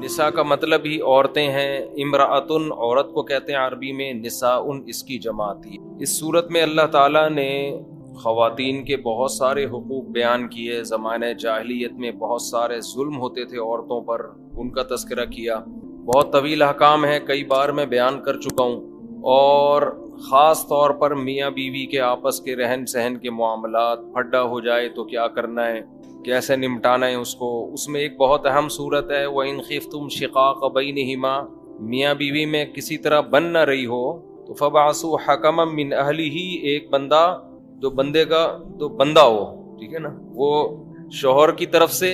نساء کا مطلب ہی عورتیں ہیں. امرأتن عورت کو کہتے ہیں عربی میں، نساءن اس کی جمع آتی ہے. اس صورت میں اللہ تعالیٰ نے خواتین کے بہت سارے حقوق بیان کیے. زمانہ جاہلیت میں بہت سارے ظلم ہوتے تھے عورتوں پر، ان کا تذکرہ کیا. بہت طویل احکام ہے، کئی بار میں بیان کر چکا ہوں. اور خاص طور پر میاں بیوی کے آپس کے رہن سہن کے معاملات، پھڈا ہو جائے تو کیا کرنا ہے، کیسے نمٹانا ہے اس کو. اس میں ایک بہت اہم صورت ہے وَإِنْ خِفْتُمْ شِقَاقَ بَيْنِهِمَا. میاں بیوی میں کسی طرح بن نہ رہی ہو تو فَبَعْثُوا حَكَمًا مِّنْ أَهْلِهِ، ایک بندہ جو بندے کا تو بندہ ہو، ٹھیک ہے نا، وہ شوہر کی طرف سے،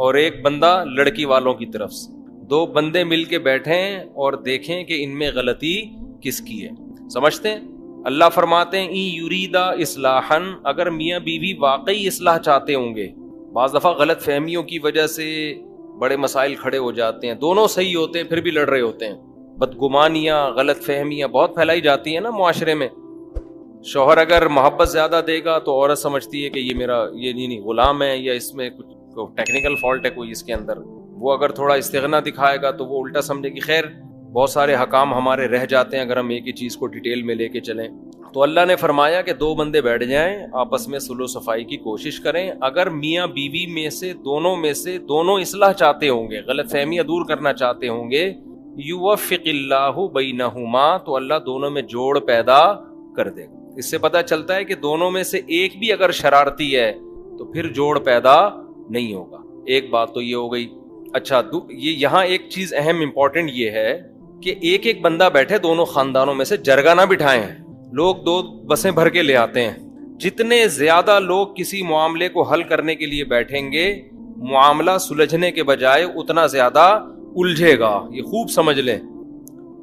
اور ایک بندہ لڑکی والوں کی طرف سے. دو بندے مل کے بیٹھیں اور دیکھیں کہ ان میں غلطی کس کی ہے. سمجھتے ہیں؟ اللہ فرماتے ہیں اِن یریدا اصلاحا، اگر میاں بیوی واقعی اصلاح چاہتے ہوں گے. بعض دفعہ غلط فہمیوں کی وجہ سے بڑے مسائل کھڑے ہو جاتے ہیں، دونوں صحیح ہوتے ہیں پھر بھی لڑ رہے ہوتے ہیں. بدگمانیاں، غلط فہمیاں بہت پھیلائی جاتی ہیں نا معاشرے میں. شوہر اگر محبت زیادہ دے گا تو عورت سمجھتی ہے کہ یہ میرا یہ نہیں غلام ہے، یا اس میں کچھ ٹیکنیکل فالٹ ہے کوئی اس کے اندر. وہ اگر تھوڑا استغنا دکھائے گا تو وہ الٹا سمجھے گی. خیر بہت سارے حکام ہمارے رہ جاتے ہیں اگر ہم ایک ہی چیز کو ڈیٹیل میں لے کے چلیں. تو اللہ نے فرمایا کہ دو بندے بیٹھ جائیں، آپس میں صلح و صفائی کی کوشش کریں. اگر میاں بیوی میں سے دونوں اصلاح چاہتے ہوں گے، غلط فہمیاں دور کرنا چاہتے ہوں گے، یوفق اللہ بینہما، تو اللہ دونوں میں جوڑ پیدا کر دے گا. اس سے پتہ چلتا ہے کہ دونوں میں سے ایک بھی اگر شرارتی ہے تو پھر جوڑ پیدا نہیں ہوگا. ایک بات تو یہ ہو گئی. اچھا، یہ یہاں ایک چیز اہم امپورٹنٹ یہ ہے کہ ایک ایک بندہ بیٹھے دونوں خاندانوں میں سے، جرگہ نہ بٹھائیں. لوگ دو بسیں بھر کے لے آتے ہیں. جتنے زیادہ لوگ کسی معاملے کو حل کرنے کے لیے بیٹھیں گے، معاملہ سلجھنے کے بجائے اتنا زیادہ الجھے گا. یہ خوب سمجھ لیں.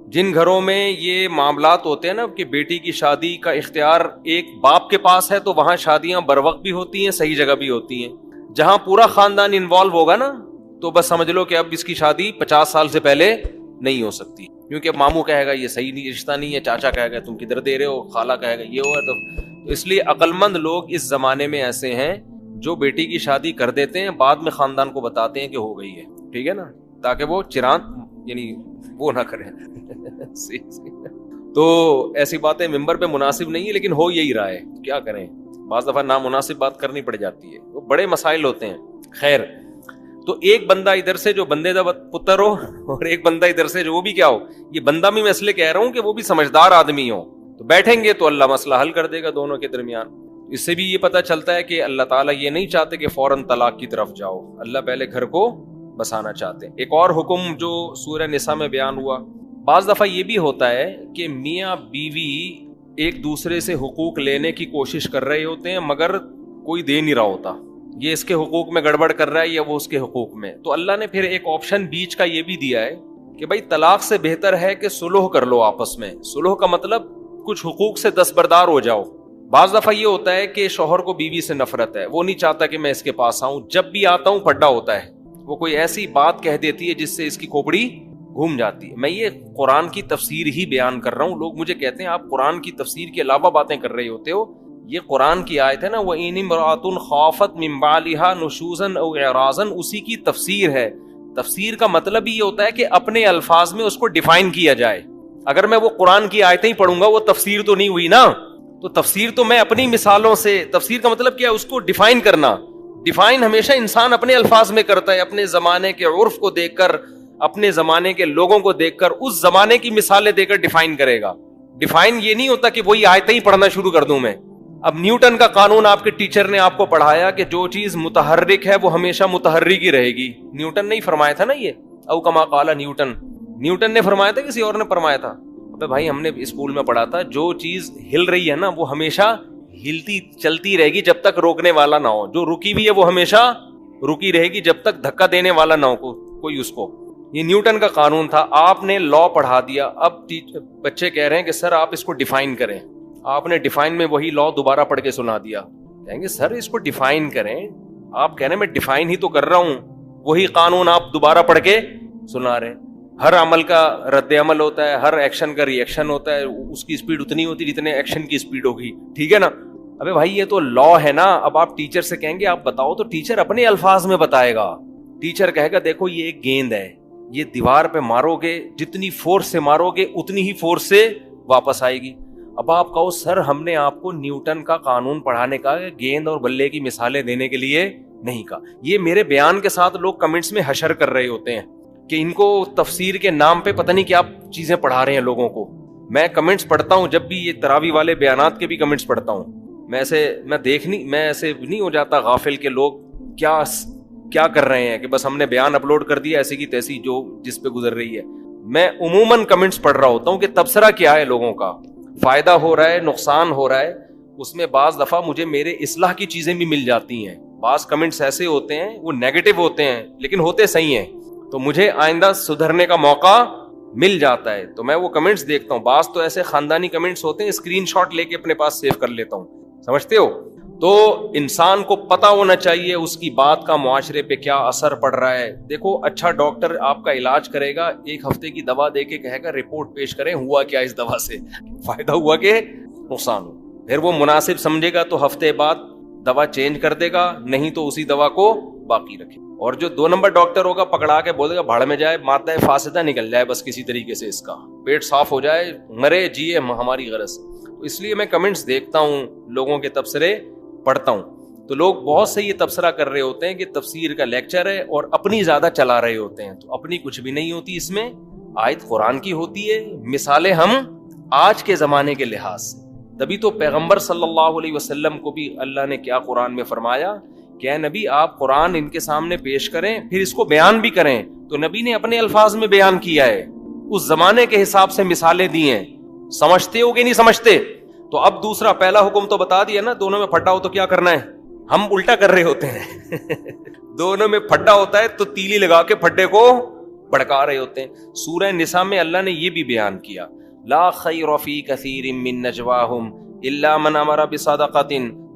جن گھروں میں یہ معاملات ہوتے ہیں نا کہ بیٹی کی شادی کا اختیار ایک باپ کے پاس ہے، تو وہاں شادیاں بروقت بھی ہوتی ہیں، صحیح جگہ بھی ہوتی ہیں. جہاں پورا خاندان انوالو ہوگا نا، تو بس سمجھ لو کہ اب اس کی شادی 50 سال سے پہلے نہیں ہو سکتی، کیونکہ ماموں کہے گا یہ صحیح نہیں، رشتہ نہیں ہے، چاچا کہے گا تم کدھر دے رہے ہو، خالہ کہے گا یہ ہوا. تو اس لیے عقل مند لوگ اس زمانے میں ایسے ہیں جو بیٹی کی شادی کر دیتے ہیں، بعد میں خاندان کو بتاتے ہیں کہ ہو گئی ہے، ٹھیک ہے نا، تاکہ وہ چراند یعنی وہ نہ کریں. تو ایسی باتیں ممبر پہ مناسب نہیں ہے، لیکن ہو یہی رہا ہے، کیا کریں، بعض دفعہ نامناسب بات کرنی پڑ جاتی ہے. وہ بڑے مسائل ہوتے ہیں. خیر، تو ایک بندہ ادھر سے جو بندے دا پتر ہو، اور ایک بندہ ادھر سے جو وہ بھی کیا ہو، یہ بندہ بھی میں اس لیے کہہ رہا ہوں کہ وہ بھی سمجھدار آدمی ہو، تو بیٹھیں گے تو اللہ مسئلہ حل کر دے گا دونوں کے درمیان. اس سے بھی یہ پتہ چلتا ہے کہ اللہ تعالیٰ یہ نہیں چاہتے کہ فوراً طلاق کی طرف جاؤ، اللہ پہلے گھر کو بسانا چاہتے ہیں. ایک اور حکم جو سورہ نساء میں بیان ہوا، بعض دفعہ یہ بھی ہوتا ہے کہ میاں بیوی ایک دوسرے سے حقوق لینے کی کوشش کر رہے ہوتے ہیں مگر کوئی دے نہیں رہا ہوتا. یہ اس کے حقوق میں گڑبڑ کر رہا ہے یا وہ اس کے حقوق میں. تو اللہ نے پھر ایک آپشن بیچ کا یہ بھی دیا ہے کہ بھائی طلاق سے بہتر ہے کہ صلح کر لو آپس میں. صلح کا مطلب کچھ حقوق سے دستبردار ہو جاؤ. بعض دفعہ یہ ہوتا ہے کہ شوہر کو بیوی سے نفرت ہے، وہ نہیں چاہتا کہ میں اس کے پاس آؤں، جب بھی آتا ہوں پھڈا ہوتا ہے، وہ کوئی ایسی بات کہہ دیتی ہے جس سے اس کی کھوپڑی گھوم جاتی ہے. میں یہ قرآن کی تفسیر ہی بیان کر رہا ہوں. لوگ مجھے کہتے ہیں آپ قرآن کی تفسیر کے علاوہ باتیں کر رہے ہوتے ہو. یہ قرآن کی آیت ہے نا، وَإِنِ امْرَأَةٌ خَافَتْ مِنْ بَعْلِهَا نُشُوزًا أَوْ إِعْرَاضًا، اسی کی تفسیر ہے. تفسیر کا مطلب یہ ہوتا ہے کہ اپنے الفاظ میں اس کو ڈیفائن کیا جائے. اگر میں وہ قرآن کی آیتیں ہی پڑھوں گا وہ تفسیر تو نہیں ہوئی نا. تو تفسیر تو میں اپنی مثالوں سے، تفسیر کا مطلب کیا ہے، اس کو ڈیفائن کرنا. ڈیفائن ہمیشہ انسان اپنے الفاظ میں کرتا ہے، اپنے زمانے کے عرف کو دیکھ کر، اپنے زمانے کے لوگوں کو دیکھ کر، اس زمانے کی مثالیں دے کر ڈیفائن کرے گا. ڈیفائن یہ نہیں ہوتا کہ وہی آیتیں ہی پڑھنا شروع کر دوں میں. اب نیوٹن کا قانون آپ کے ٹیچر نے آپ کو پڑھایا کہ جو چیز متحرک ہے وہ ہمیشہ متحرک ہی رہے گی. نیوٹن نے ہی فرمایا تھا نا یہ، او کما قال نیوٹن. نیوٹن نے فرمایا تھا کسی اور نے فرمایا تھا؟ ابے بھائی ہم نے اسکول میں پڑھا تھا جو چیز ہل رہی ہے نا وہ ہمیشہ ہلتی چلتی رہے گی جب تک روکنے والا نہ ہو. جو رکی ہوئی ہے وہ ہمیشہ رکی رہے گی جب تک دھکا دینے والا نہ ہو کوئی اس کو. یہ نیوٹن کا قانون تھا. آپ نے لا پڑھا دیا. اب بچے کہہ رہے ہیں کہ سر آپ اس کو ڈیفائن کریں. آپ نے ڈیفائن میں وہی لا دوبارہ پڑھ کے سنا دیا. کہیں گے سر اس کو ڈیفائن کریں. آپ کہہ رہے ہیں میں ڈیفائن ہی تو کر رہا ہوں، وہی قانون آپ دوبارہ پڑھ کے سنا رہے ہیں. ہر عمل کا رد عمل ہوتا ہے، ہر ایکشن کا ری ایکشن ہوتا ہے. اس کی اسپیڈ اتنی ہوتی جتنے ایکشن کی اسپیڈ ہوگی، ٹھیک ہے نا. ابے بھائی یہ تو لا ہے نا. اب آپ ٹیچر سے کہیں گے آپ بتاؤ، تو ٹیچر اپنے الفاظ میں بتائے گا. ٹیچر کہے گا دیکھو یہ ایک گیند ہے، یہ دیوار پہ مارو گے، جتنی فورس سے مارو گے اتنی ہی فورس سے واپس آئے گی. اب آپ کہو سر ہم نے آپ کو نیوٹن کا قانون پڑھانے کا گیند اور بلے کی مثالیں دینے کے لیے نہیں کہا. یہ میرے بیان کے ساتھ لوگ کمنٹس میں حشر کر رہے ہوتے ہیں کہ ان کو تفسیر کے نام پہ پتہ نہیں کیا چیزیں پڑھا رہے ہیں لوگوں کو. میں کمنٹس پڑھتا ہوں، جب بھی یہ تراویح والے بیانات کے بھی کمنٹس پڑھتا ہوں، میں ایسے نہیں ہو جاتا غافل کہ لوگ کیا کر رہے ہیں کہ بس ہم نے بیان اپلوڈ کر دیا ایسے کی تیسی جو جس پہ گزر رہی ہے. میں عموماً کمنٹس پڑھ رہا ہوتا ہوں کہ تبصرہ کیا ہے، لوگوں کا فائدہ ہو رہا ہے، نقصان ہو رہا ہے. اس میں بعض دفعہ مجھے میرے اصلاح کی چیزیں بھی مل جاتی ہیں. بعض کمنٹس ایسے ہوتے ہیں وہ نیگیٹو ہوتے ہیں لیکن ہوتے صحیح ہیں، تو مجھے آئندہ سدھرنے کا موقع مل جاتا ہے. تو میں وہ کمنٹس دیکھتا ہوں. بعض تو ایسے خاندانی کمنٹس ہوتے ہیں اسکرین شاٹ لے کے اپنے پاس سیو کر لیتا ہوں، سمجھتے ہو. تو انسان کو پتا ہونا چاہیے اس کی بات کا معاشرے پہ کیا اثر پڑ رہا ہے. دیکھو اچھا ڈاکٹر آپ کا علاج کرے گا، 1 ہفتے کی دوا دے کے کہے گا رپورٹ پیش کریں ہوا کیا اس دوا سے، فائدہ ہوا کہ نقصان ہو. پھر وہ مناسب سمجھے گا تو ہفتے بعد دوا چینج کر دے گا، نہیں تو اسی دوا کو باقی رکھے. اور جو 2 نمبر ڈاکٹر ہوگا پکڑا کے بولے گا بھاڑ میں جائے، مادہ فاسدہ نکل جائے بس کسی طریقے سے، اس کا پیٹ صاف ہو جائے، مرے جیے ہماری غرض. تو اس لیے میں کمنٹس دیکھتا ہوں، لوگوں کے تبصرے پڑھتا ہوں. تو لوگ بہت سے یہ تبصرہ کر رہے ہوتے ہیں کہ تفسیر کا لیکچر ہے اور اپنی زیادہ چلا رہے ہوتے ہیں. تو اپنی کچھ بھی نہیں ہوتی اس میں، آیت قرآن کی ہوتی ہے، مثالیں ہم آج کے زمانے کے لحاظ سے. تبھی تو پیغمبر صلی اللہ علیہ وسلم کو بھی اللہ نے کیا قرآن میں فرمایا کہ اے نبی آپ قرآن ان کے سامنے پیش کریں پھر اس کو بیان بھی کریں. تو نبی نے اپنے الفاظ میں بیان کیا ہے، اس زمانے کے حساب سے مثالیں دی ہیں. سمجھتے ہو کہ نہیں سمجھتے؟ تو اب دوسرا پہلا حکم تو بتا دیا نا، دونوں میں پھٹا ہو تو کیا کرنا ہے. ہم الٹا کر رہے ہوتے ہیں دونوں میں پھٹا ہوتا ہے تو تیلی لگا کے پھٹے کو بھڑکا رہے ہوتے ہیں. سورہ نساء میں اللہ نے یہ بھی بیان کیا، لا خیر فی کثیر من نجواہم الا من امر بصدقۃ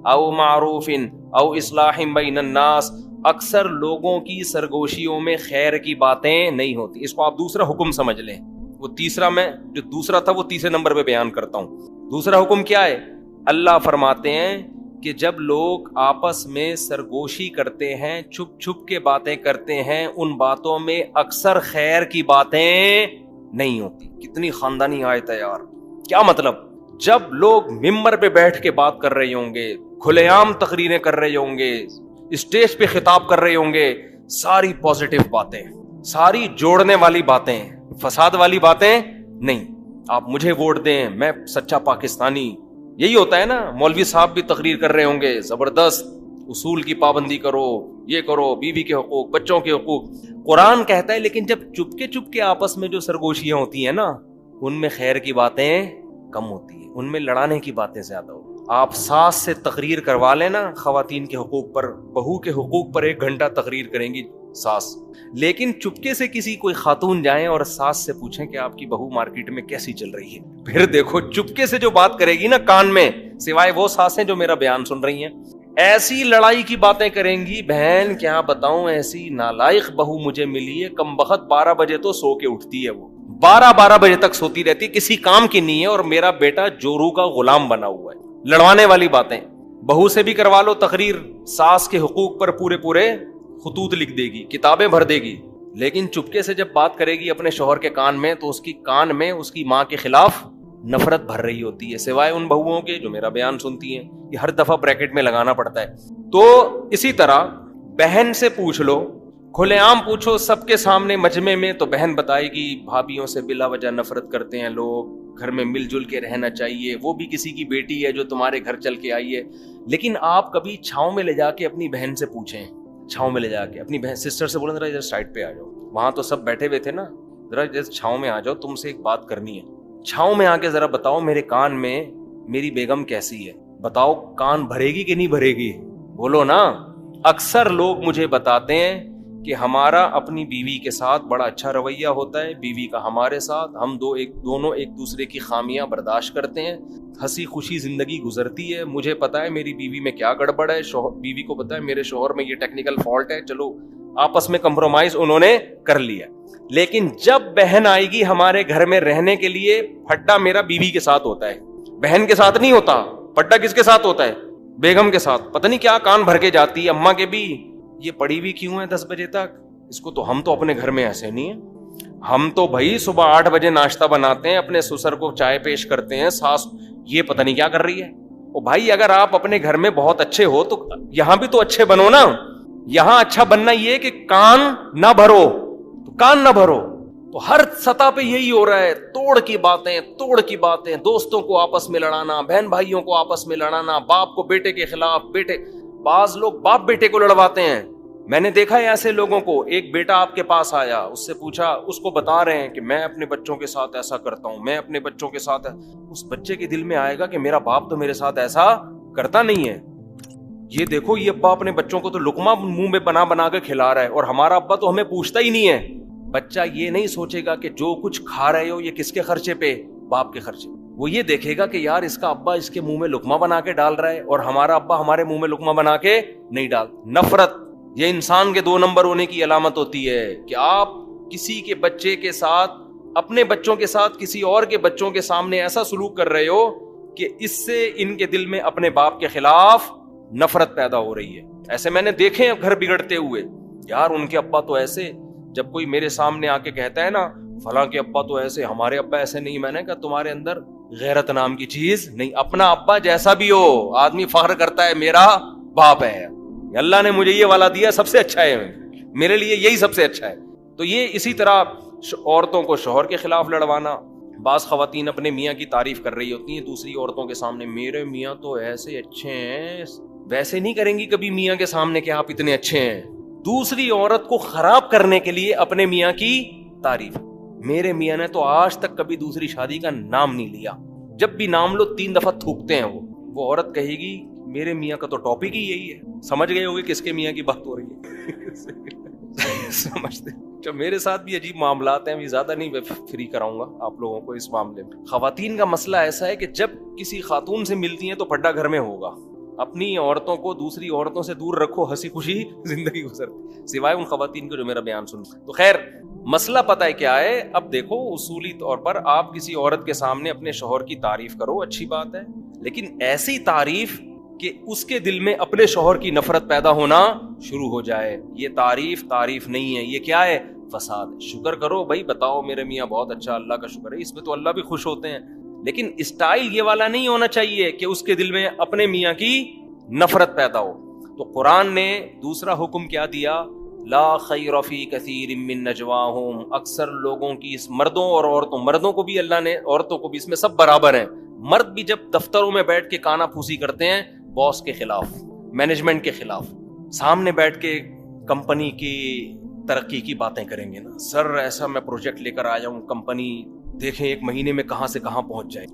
او معروف او اصلاح بین الناس. اکثر لوگوں کی سرگوشیوں میں خیر کی باتیں نہیں ہوتی. اس کو آپ دوسرا حکم سمجھ لیں. وہ تیسرا میں جو دوسرا تھا وہ تیسرے نمبر پہ بیان کرتا ہوں. دوسرا حکم کیا ہے؟ اللہ فرماتے ہیں کہ جب لوگ آپس میں سرگوشی کرتے ہیں، چھپ چھپ کے باتیں کرتے ہیں، ان باتوں میں اکثر خیر کی باتیں نہیں ہوتی. کتنی خاندانی آیت ہے یار. کیا مطلب؟ جب لوگ ممبر پہ بیٹھ کے بات کر رہے ہوں گے، کھلے عام تقریریں کر رہے ہوں گے، اسٹیج پہ خطاب کر رہے ہوں گے، ساری پازیٹیو باتیں، ساری جوڑنے والی باتیں، فساد والی باتیں نہیں. آپ مجھے ووٹ دیں، میں سچا پاکستانی، یہی ہوتا ہے نا. مولوی صاحب بھی تقریر کر رہے ہوں گے، زبردست اصول کی پابندی کرو، یہ کرو، بیوی کے حقوق، بچوں کے حقوق. قرآن کہتا ہے لیکن جب چپ کے آپس میں جو سرگوشیاں ہوتی ہیں نا، ان میں خیر کی باتیں کم ہوتی ہیں، ان میں لڑانے کی باتیں زیادہ ہوتی ہیں. آپ ساس سے تقریر کروا لینا خواتین کے حقوق پر، بہو کے حقوق پر 1 گھنٹہ تقریر کریں گی ساس، لیکن چپکے سے کسی کوئی خاتون جائیں اور ساس سے پوچھیں کہ آپ کی بہو مارکیٹ میں کیسی چل رہی ہے، پھر دیکھو چپکے سے جو بات کرے گی نا کان میں، سوائے وہ ساسیں جو میرا بیان سن رہی ہیں، ایسی لڑائی کی باتیں کریں گی. بہن کیا بتاؤں، ایسی نالائق بہو مجھے ملی ہے، کم بخت 12 بجے تو سو کے اٹھتی ہے، وہ 12 بجے تک سوتی رہتی ہے، کسی کام کی نہیں ہے، اور میرا بیٹا جورو کا غلام بنا ہوا ہے. لڑوانے والی باتیں. بہو سے بھی کروا لو تقریر، ساس کے حقوق پر پورے خطوط لکھ دے گی، کتابیں بھر دے گی، لیکن چپکے سے جب بات کرے گی اپنے شوہر کے کان میں تو اس کی کان میں اس کی ماں کے خلاف نفرت بھر رہی ہوتی ہے، سوائے ان بہوؤں کے جو میرا بیان سنتی ہیں. یہ ہر دفعہ بریکٹ میں لگانا پڑتا ہے. تو اسی طرح بہن سے پوچھ لو، کھلے عام پوچھو سب کے سامنے مجمع میں، تو بہن بتائے گی بھابھیوں سے بلا وجہ نفرت کرتے ہیں لوگ، گھر میں مل جل کے رہنا چاہیے، وہ بھی کسی کی بیٹی ہے جو تمہارے گھر چل کے آئی ہے. لیکن آپ کبھی چھاؤں میں لے جا کے اپنی بہن سے پوچھیں، چھاؤں میں لے جا کے اپنی بہن سسٹر سے بولیں ذرا ادھر سائڈ پہ آ جاؤ، وہاں تو سب بیٹھے ہوئے تھے نا، ذرا چھاؤں میں آ جاؤ، تم سے ایک بات کرنی ہے. چھاؤں میں آ کے ذرا بتاؤ میرے کان میں میری بیگم کیسی ہے، بتاؤ کان بھرے گی کہ نہیں بھرے گی، بولو نا. اکثر لوگ مجھے بتاتے ہیں کہ ہمارا اپنی بیوی کے ساتھ بڑا اچھا رویہ ہوتا ہے، بیوی کا ہمارے ساتھ، ہم دونوں ایک دوسرے کی خامیاں برداشت کرتے ہیں، ہنسی خوشی زندگی گزرتی ہے. مجھے پتا ہے میری بیوی میں کیا گڑبڑ ہے، بیوی کو پتا ہے میرے شوہر میں یہ ٹیکنیکل فالٹ ہے، چلو آپس میں کمپرومائز انہوں نے کر لیا. لیکن جب بہن آئے گی ہمارے گھر میں رہنے کے لیے، پھڈا میرا بیوی کے ساتھ ہوتا ہے، بہن کے ساتھ نہیں ہوتا. پھڈا کس کے ساتھ ہوتا ہے؟ بیگم کے ساتھ. پتہ نہیں کیا کان بھر کے جاتی ہے، اماں کے بھی یہ پڑھی ہوئی کیوں ہے 10 بجے تک، اس کو تو ہم تو اپنے گھر میں ایسے نہیں ہیں. ہم تو بھائی صبح 8 بجے ناشتہ بناتے ہیں، اپنے سسر کو چائے پیش کرتے ہیں، ساس یہ پتہ نہیں کیا کر رہی ہے. او بھائی اگر آپ اپنے گھر میں بہت اچھے ہو تو یہاں بھی تو اچھے بنو نا. یہاں اچھا بننا یہ کہ کان نہ بھرو، تو کان نہ بھرو. تو ہر سطح پہ یہی ہو رہا ہے، توڑ کی باتیں، دوستوں کو آپس میں لڑانا، بہن بھائیوں کو آپس میں لڑانا، باپ کو بیٹے کے خلاف، بعض لوگ باپ بیٹے کو لڑواتے ہیں. میں نے دیکھا ہے ایسے لوگوں کو. ایک بیٹا آپ کے پاس آیا، اس سے پوچھا، اس کو بتا رہے ہیں کہ میں اپنے بچوں کے ساتھ ایسا کرتا ہوں، میں اپنے بچوں کے ساتھ. اس بچے کے دل میں آئے گا کہ میرا باپ تو میرے ساتھ ایسا کرتا نہیں ہے. یہ دیکھو، یہ ابا اپنے بچوں کو تو لقمہ منہ میں بنا بنا کے کھلا رہا ہے، اور ہمارا ابا تو ہمیں پوچھتا ہی نہیں ہے. بچہ یہ نہیں سوچے گا کہ جو کچھ کھا رہے ہو یہ کس کے خرچے پہ؟ باپ کے خرچے. وہ یہ دیکھے گا کہ یار اس کا ابا اس کے منہ میں لقمہ بنا کے ڈال رہا ہے، اور ہمارا ابا ہمارے منہ میں لقمہ بنا کے نہیں ڈال. نفرت یہ انسان کے 2 نمبر ہونے کی علامت ہوتی ہے کہ آپ کسی کے بچے کے ساتھ، اپنے بچوں کے ساتھ کسی اور کے بچوں کے سامنے ایسا سلوک کر رہے ہو کہ اس سے ان کے دل میں اپنے باپ کے خلاف نفرت پیدا ہو رہی ہے. ایسے میں نے دیکھے ہیں گھر بگڑتے ہوئے. یار ان کے ابا تو ایسے. جب کوئی میرے سامنے آ کے کہتا ہے نا فلاں کے ابا تو ایسے، ہمارے ابا ایسے نہیں، میں نے کہا تمہارے اندر غیرت نام کی چیز نہیں. اپنا ابا جیسا بھی ہو، آدمی فخر کرتا ہے میرا باپ ہے، اللہ نے مجھے یہ والا دیا، سب سے اچھا ہے، میرے لیے یہی سب سے اچھا ہے. تو یہ اسی طرح عورتوں کو شوہر کے خلاف لڑوانا. بعض خواتین اپنے میاں کی تعریف کر رہی ہوتی ہیں دوسری عورتوں کے سامنے، میرے میاں تو ایسے اچھے ہیں. ویسے نہیں کریں گی کبھی میاں کے سامنے کہ آپ اتنے اچھے ہیں. دوسری عورت کو خراب کرنے کے لیے اپنے میاں کی تعریف. میرے میاں نے تو آج تک کبھی دوسری شادی کا نام نہیں لیا. جب بھی نام لو 3 دفعہ تھوکتے ہیں. وہ عورت کہے گی میرے میاں کا تو ٹاپک ہی یہی ہے. سمجھ گئے ہوگے کس کے میاں کی بات ہو رہی ہے. سمجھتے. جب میرے ساتھ بھی عجیب معاملات ہیں، ابھی زیادہ نہیں فری کراؤں گا آپ لوگوں کو اس معاملے میں. خواتین کا مسئلہ ایسا ہے کہ جب کسی خاتون سے ملتی ہیں تو پھڈا گھر میں ہوگا. اپنی عورتوں کو دوسری عورتوں سے دور رکھو، ہنسی خوشی زندگی گزرتی، سوائے ان خواتین کو جو میرا بیان سن. تو خیر مسئلہ پتہ ہے کیا ہے. اب دیکھو اصولی طور پر آپ کسی عورت کے سامنے اپنے شوہر کی تعریف کرو، اچھی بات ہے، لیکن ایسی تعریف کہ اس کے دل میں اپنے شوہر کی نفرت پیدا ہونا شروع ہو جائے. یہ تعریف نہیں ہے، یہ کیا ہے؟ فساد. شکر کرو بھائی، بتاؤ میرے میاں بہت اچھا، اللہ کا شکر ہے، اس میں تو اللہ بھی خوش ہوتے ہیں. لیکن اسٹائل یہ والا نہیں ہونا چاہیے کہ اس کے دل میں اپنے میاں کی نفرت پیدا ہو. تو قرآن نے دوسرا حکم کیا دیا؟ لا خیر فی کثیر من نجواہم. اکثر لوگوں کی، اس مردوں اور عورتوں، مردوں کو بھی اللہ نے، عورتوں کو بھی، اس میں سب برابر ہیں. مرد بھی جب دفتروں میں بیٹھ کے کانا پھوسی کرتے ہیں باس کے خلاف، مینجمنٹ کے خلاف، سامنے بیٹھ کے کمپنی کی ترقی کی باتیں کریں گے نا، سر ایسا میں پروجیکٹ لے کر آیا ہوں، کمپنی دیکھیں 1 مہینے میں کہاں سے کہاں پہنچ جائے،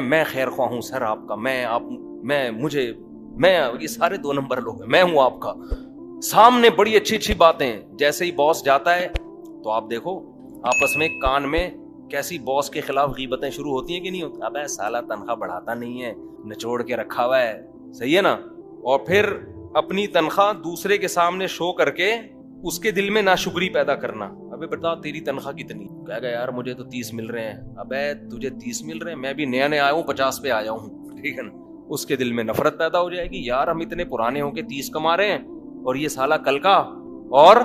میں خیر خواہ ہوں سر آپ کا، میں یہ سارے 2 نمبر لوگ ہیں، میں ہوں آپ کا. سامنے بڑی اچھی باتیں. جیسے ہی باس جاتا ہے تو آپ دیکھو آپس میں کان میں کیسی باس کے خلاف غیبتیں شروع ہوتی ہیں کہ نہیں ہوتی. ابے سالہ تنخواہ بڑھاتا نہیں ہے، نچوڑ کے رکھا ہوا ہے، صحیح ہے نا. اور پھر اپنی تنخواہ دوسرے کے سامنے شو کر کے اس کے دل میں ناشکری پیدا کرنا. ابے بتا تیری تنخواہ کتنی؟ کہے گا یار مجھے تو 30 مل رہے ہیں. ابے تجھے 30 مل رہے ہیں، میں بھی نیا آیا ہوں، 50 پہ آیا ہوں، ٹھیک ہے نا. اس کے دل میں نفرت پیدا ہو جائے گی، یار ہم اتنے پرانے ہو کے 30 کما رہے ہیں اور یہ سالہ کل کا اور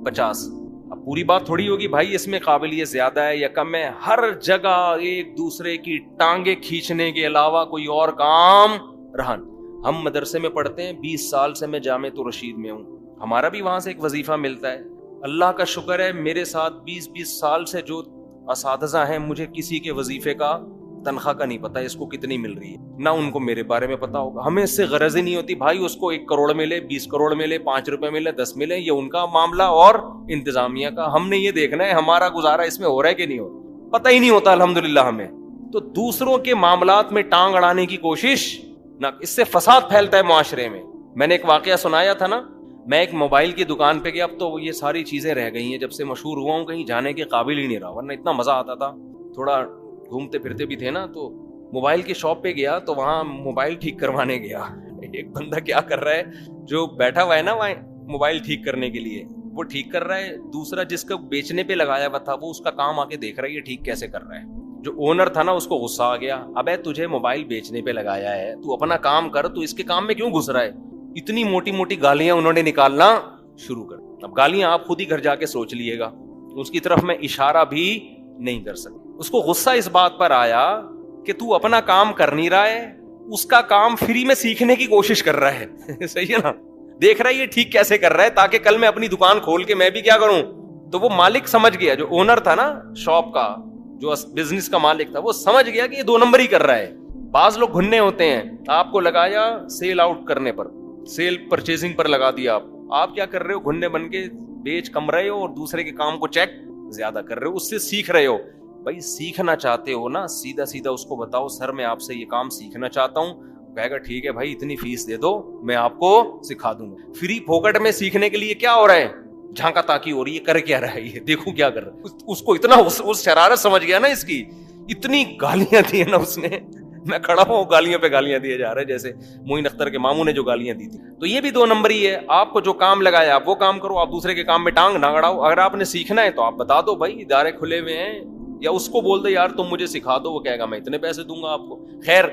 50. اب پوری بات تھوڑی ہوگی بھائی اس میں قابلیت زیادہ ہے یا کم ہے. ہر جگہ ایک دوسرے کی ٹانگیں کھینچنے کے علاوہ کوئی اور کام رہا. ہم مدرسے میں پڑھتے ہیں، 20 سال سے میں جامعۃ الرشید میں ہوں، ہمارا بھی وہاں سے ایک وظیفہ ملتا ہے. اللہ کا شکر ہے میرے ساتھ 20 سال سے جو اساتذہ ہیں، مجھے کسی کے وظیفے کا، تنخواہ کا نہیں پتا اس کو کتنی مل رہی ہے، نہ ان کو میرے بارے میں پتا ہوگا. ہمیں اس سے غرض ہی نہیں ہوتی بھائی اس کو 1 کروڑ ملے، 20 کروڑ ملے، 5 روپے ملے، 10 ملے، یہ ان کا معاملہ اور انتظامیہ کا. ہم نے یہ دیکھنا ہے ہمارا گزارا اس میں ہو رہا ہے کہ نہیں ہو رہا، پتہ ہی نہیں ہوتا الحمدللہ ہمیں. تو دوسروں کے معاملات میں ٹانگ اڑانے کی کوشش نہ، اس سے فساد پھیلتا ہے معاشرے میں. میں نے ایک واقعہ سنایا تھا نا، میں ایک موبائل کی دکان پہ گیا، اب تو یہ ساری چیزیں رہ گئی ہیں، جب سے مشہور ہوا ہوں کہیں جانے کے قابل ہی نہیں رہا، ورنہ اتنا مزہ آتا تھا. تھوڑا گھومتے پھرتے بھی تھے نا، تو موبائل کی شاپ پہ گیا تو وہاں موبائل ٹھیک کروانے گیا. ایک بندہ کیا کر رہا ہے، جو بیٹھا ہوا ہے نا وہاں موبائل ٹھیک کرنے کے لیے، وہ ٹھیک کر رہا ہے. دوسرا جس کو بیچنے پہ لگایا ہوا تھا وہ اس کا کام آ کے دیکھ رہا ہے یہ ٹھیک کیسے کر رہا ہے. جو اونر تھا نا اس کو غصہ آ گیا، ابے تجھے موبائل بیچنے پہ لگایا ہے، تو اپنا کام کر، تو اس کے کام میں کیوں گھس رہا ہے. اتنی موٹی موٹی گالیاں انہوں نے نکالنا شروع کر. اب گالیاں آپ خود ہی گھر جا کے سوچ لیے گا. اس کی طرف میں اشارہ بھی نہیں کر سکتا. اس کو غصہ اس بات پر آیا کہ تو اپنا کام کر نہیں رہا ہے, اس کا کام فری میں سیکھنے کی کوشش کر رہا ہے. صحیح ہے نا, دیکھ رہا ہے یہ ٹھیک کیسے کر رہا ہے تاکہ کل میں اپنی دکان کھول کے میں بھی کیا کروں. تو وہ مالک سمجھ گیا, جو اونر تھا نا شاپ کا, جو بزنس کا مالک تھا, وہ سمجھ گیا کہ یہ 2 نمبر ہی کر رہا ہے. بعض لوگ گھننے ہوتے ہیں, آپ کو لگایا سیل آؤٹ کرنے پر, سیل پرچیزنگ پر لگا دیا, آپ کیا کر رہے ہو, گھننے بن کے بیچ کم رہے ہو اور دوسرے کے کام کو چیک زیادہ کر رہے ہو, اس سے سیکھ رہے ہو. بھائی سیکھنا چاہتے ہو نا, سیدھا سیدھا اس کو بتاؤ سر میں آپ سے یہ کام سیکھنا چاہتا ہوں. کہے گا ٹھیک ہے بھائی اتنی فیس دے دو میں آپ کو سکھا دوں گا. فری پھوکٹ میں سیکھنے کے لیے کیا ہو رہا ہے, جھانکا تاکی ہو رہی ہے, کر کیا رہا ہے یہ, دیکھوں کیا کر رہا ہے. اس کو اتنا اس شرارت سمجھ گیا نا, اس کی اتنی گالیاں دی نا اس نے, میں کھڑا ہوں گالیاں پہ گالیاں دیے جا رہے, جیسے معین اختر کے ماموں نے جو گالیاں دی تھی. تو یہ بھی 2 نمبر ہی ہے. آپ کو جو کام لگایا آپ وہ کام کرو, آپ دوسرے کے کام میں ٹانگ نہ اڑاؤ. اگر آپ نے سیکھنا ہے تو آپ بتا دو بھائی ادارے کھلے ہوئے ہیں, یا اس کو بول دو یار تم مجھے سکھا دو, وہ کہے گا میں اتنے پیسے دوں گا آپ کو. خیر,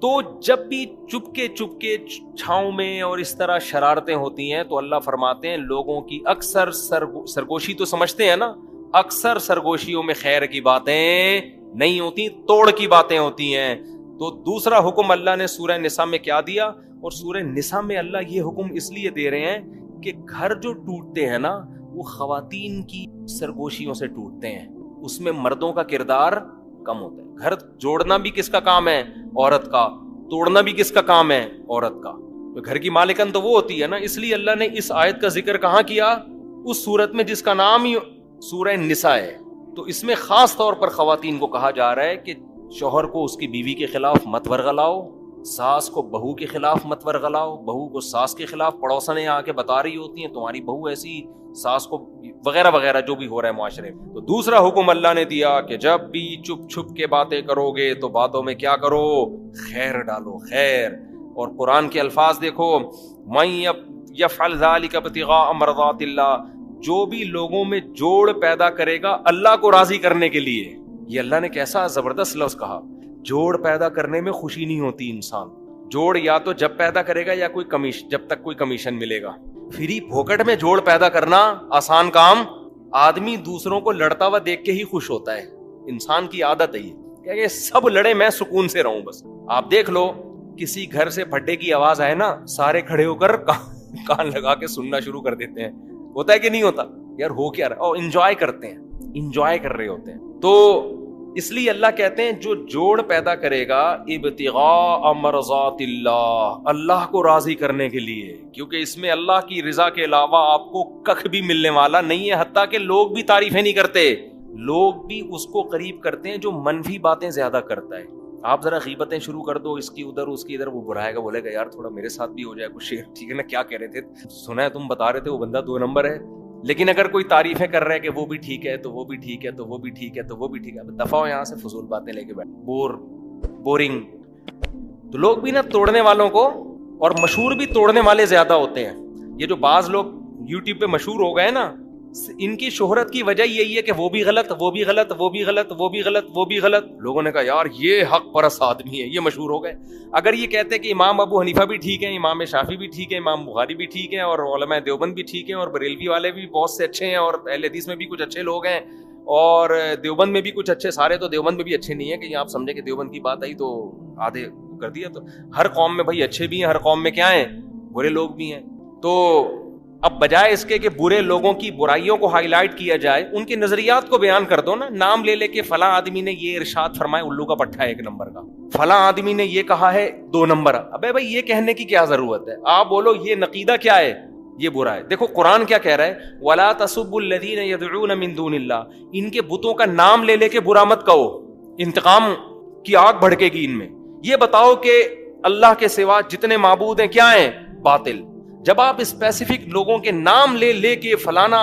تو جب بھی چپ کے چھاؤں میں اور اس طرح شرارتیں ہوتی ہیں تو اللہ فرماتے ہیں لوگوں کی اکثر سرگوشی تو سمجھتے ہیں نا, اکثر سرگوشیوں میں خیر کی باتیں نہیں ہوتی, توڑ کی باتیں ہوتی ہیں. تو دوسرا حکم اللہ نے سورہ نساء میں کیا دیا, اور سورہ نساء میں اللہ یہ حکم اس لیے دے رہے ہیں کہ گھر جو ٹوٹتے ہیں نا وہ خواتین کی سرگوشیوں سے ٹوٹتے ہیں, اس میں مردوں کا کردار کم ہوتا ہے. گھر جوڑنا بھی کس کا کام ہے, عورت کا, توڑنا بھی کس کا کام ہے, عورت کا. تو گھر کی مالکن تو وہ ہوتی ہے نا, اس لیے اللہ نے اس آیت کا ذکر کہاں کیا, اس سورت میں جس کا نام ہی سورہ نساء ہے. تو اس میں خاص طور پر خواتین کو کہا جا رہا ہے کہ شوہر کو اس کی بیوی کے خلاف مت ورغلاؤ, ساس کو بہو کے خلاف مت ورغلاؤ, بہو کو ساس کے خلاف پڑوسنیں آ کے بتا رہی ہوتی ہیں تمہاری بہو ایسی, ساس کو وغیرہ وغیرہ جو بھی ہو رہا ہے معاشرے میں. تو دوسرا حکم اللہ نے دیا کہ جب بھی چپ چھپ کے باتیں کرو گے تو باتوں میں کیا کرو, خیر ڈالو, خیر. اور قرآن کے الفاظ دیکھو, من یفعل ذلک ابتغاء مرضات اللہ, جو بھی لوگوں میں جوڑ پیدا کرے گا اللہ کو راضی کرنے کے لیے. یہ اللہ نے کیسا زبردست لفظ کہا, جوڑ پیدا کرنے میں خوشی نہیں ہوتی انسان. جوڑ یا تو جب پیدا کرے گا یا کوئی کمیشن, جب تک کوئی کمیشن ملے گا. فری پھوکٹ میں جوڑ پیدا کرنا آسان کام. آدمی دوسروں کو لڑتا ہوا دیکھ کے ہی خوش ہوتا ہے, انسان کی عادت ہے یہ کہ سب لڑے میں سکون سے رہوں بس. آپ دیکھ لو کسی گھر سے پھڈے کی آواز آئے نا, سارے کھڑے ہو کر کان لگا کے سننا شروع کر دیتے ہیں. ہوتا ہے کہ نہیں ہوتا یار, ہو کیا رہا, اور انجوائے کرتے ہیں, انجوائے کر رہے ہوتے ہیں. تو اس لیے اللہ کہتے ہیں جو جوڑ پیدا کرے گا ابتغاء مرضات اللہ, اللہ کو راضی کرنے کے لیے, کیونکہ اس میں اللہ کی رضا کے علاوہ آپ کو کخ بھی ملنے والا نہیں ہے. حتیٰ کہ لوگ بھی تعریفیں نہیں کرتے, لوگ بھی اس کو قریب کرتے ہیں جو منفی باتیں زیادہ کرتا ہے. آپ ذرا غیبتیں شروع کر دو, اس کی ادھر اس کی ادھر, وہ برائے گا, بولے گا یار تھوڑا میرے ساتھ بھی ہو جائے کچھ شیئر, ٹھیک ہے نا, کیا کہہ رہے تھے, سنا ہے تم بتا رہے تھے وہ بندہ 2 نمبر ہے. لیکن اگر کوئی تعریفیں کر رہا ہے کہ وہ بھی ٹھیک ہے تو وہ بھی ٹھیک ہے تو وہ بھی ٹھیک ہے تو وہ بھی ٹھیک ہے, دفعہ ہو یہاں سے, فضول باتیں لے کے بیٹھ, بورنگ. تو لوگ بھی نا توڑنے والوں کو, اور مشہور بھی توڑنے والے زیادہ ہوتے ہیں. یہ جو بعض لوگ یوٹیوب پہ مشہور ہو گئے نا, ان کی شہرت کی وجہ یہی ہے کہ وہ بھی غلط, وہ بھی غلط, وہ بھی غلط, وہ بھی غلط, وہ بھی غلط. لوگوں نے کہا یار یہ حق پرست آدمی ہے, یہ مشہور ہو گئے. اگر یہ کہتے کہ امام ابو حنیفہ بھی ٹھیک ہے, امام شافعی بھی ٹھیک ہے, امام بخاری بھی ٹھیک ہے, اور علماء دیوبند بھی ٹھیک ہیں, اور بریلوی والے بھی بہت سے اچھے ہیں, اور اہل حدیث میں بھی کچھ اچھے لوگ ہیں, اور دیوبند میں بھی کچھ اچھے, سارے تو دیوبند میں بھی اچھے نہیں ہیں کہ آپ سمجھے کہ دیوبند کی بات آئی تو آدھے کر دیا. تو ہر قوم میں بھائی اچھے بھی ہیں, ہر قوم میں کیا ہیں, برے لوگ بھی ہیں. تو اب بجائے اس کے کہ برے لوگوں کی برائیوں کو ہائی لائٹ کیا جائے, ان کے نظریات کو بیان کر دو نا. نام لے لے کے فلاں آدمی نے یہ ارشاد فرمایا, الو کا پٹھا ہے 1 نمبر کا, فلاں آدمی نے یہ کہا ہے 2 نمبر. ابے بھائی یہ کہنے کی کیا ضرورت ہے, آپ بولو یہ نقیدہ کیا ہے, یہ برا ہے. دیکھو قرآن کیا کہہ رہا ہے, وَلَا تَسُبُّوا الَّذِينَ يَدْعُونَ مِن دُونِ اللَّهِ, ان کے بتوں کا نام لے لے کے برا مت کہو, انتقام کی آگ بھڑکے گی ان میں. یہ بتاؤ کہ اللہ کے سوا جتنے معبود ہیں کیا ہیں, باطل. جب آپ اسپیسیفک لوگوں کے نام لے لے کے فلانا